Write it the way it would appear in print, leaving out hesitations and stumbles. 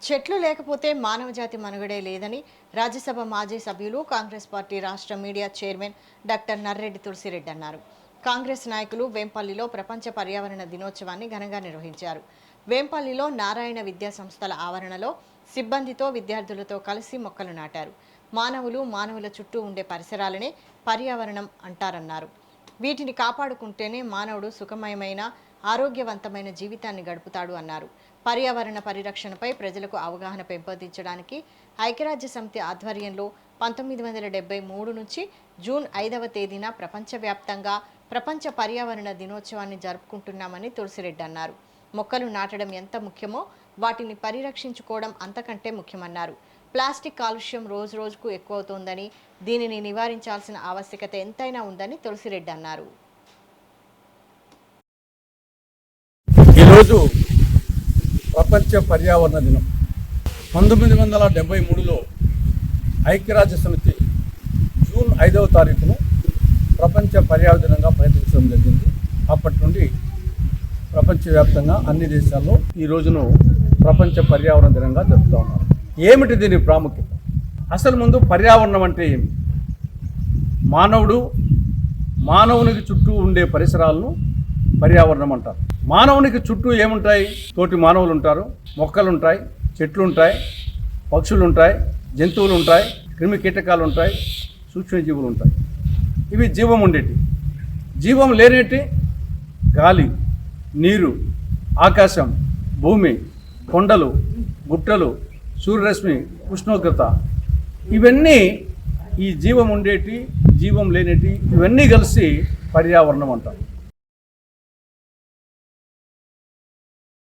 చెట్లు లేకపోతే మానవజాతి మనుగడే లేదని రాజ్యసభ మాజీ సభ్యులు కాంగ్రెస్ పార్టీ రాష్ట్ర media chairman doctor Narreddy Tulasireddy అన్నారు. కాంగ్రెస్ నాయకులు వేంపల్లిలో ప్రపంచ పర్యావరణ దినోత్సవాన్ని ఘనంగా నిర్వహించారు. వేంపల్లిలో నారాయణ విద్యా సంస్థల ఆవరణలో సిబ్బందితో విద్యార్థులతో కలిసి మొక్కలు నాటారు. మానవుల చుట్టూ ఉండే పరిసరాలనే పర్యావరణం అంటారన్నారు. వీటిని కాపాడుకుంటేనే మానవుడు సుఖమయమైన ఆరోగ్యవంతమైన జీవితాన్ని గడుపుతాడు అన్నారు. పర్యావరణ పరిరక్షణపై ప్రజలకు అవగాహన పెంపొందించడానికి ఐక్యరాజ్యసమితి ఆధ్వర్యంలో 1973 నుంచి జూన్ 5వ తేదీన ప్రపంచవ్యాప్తంగా ప్రపంచ పర్యావరణ దినోత్సవాన్ని జరుపుకుంటున్నామని తులసిరెడ్డి అన్నారు. మొక్కలు నాటడం ఎంత ముఖ్యమో వాటిని పరిరక్షించుకోవడం అంతకంటే ముఖ్యమన్నారు. ప్లాస్టిక్ కాలుష్యం రోజురోజుకు ఎక్కువవుతోందని, దీనిని నివారించాల్సిన ఆవశ్యకత ఎంతైనా ఉందని తులసిరెడ్డి అన్నారు. ఈరోజు ప్రపంచ పర్యావరణ దినం. 1973లో ఐక్యరాజ్య సమితి జూన్ 5వ తారీఖును ప్రపంచ పర్యావరణ దినంగా ప్రకటించడం జరిగింది. అప్పటి నుండి ప్రపంచవ్యాప్తంగా అన్ని దేశాల్లో ఈ రోజును ప్రపంచ పర్యావరణ దినంగా జరుపుతూ ఉన్నారు. ఏమిటి దీని ప్రాముఖ్యత? అసలు ముందు పర్యావరణం అంటే ఏమి? మానవునికి చుట్టూ ఉండే పరిసరాలను పర్యావరణం అంటారు. మానవునికి చుట్టూ ఏముంటాయి? తోటి మానవులు ఉంటారు, మొక్కలు ఉంటాయి, చెట్లు ఉంటాయి, పక్షులు ఉంటాయి, జంతువులు ఉంటాయి, క్రిమి కీటకాలు ఉంటాయి, సూక్ష్మజీవులు ఉంటాయి. ఇవి జీవం ఉండేటి. జీవం లేనేటి గాలి, నీరు, ఆకాశం, భూమి, కొండలు, గుట్టలు, సూర్యరశ్మి, ఉష్ణోగ్రత, ఇవన్నీ ఈ జీవం ఉండేటి, జీవం లేనేటి, ఇవన్నీ కలిసి పర్యావరణం అంటారు.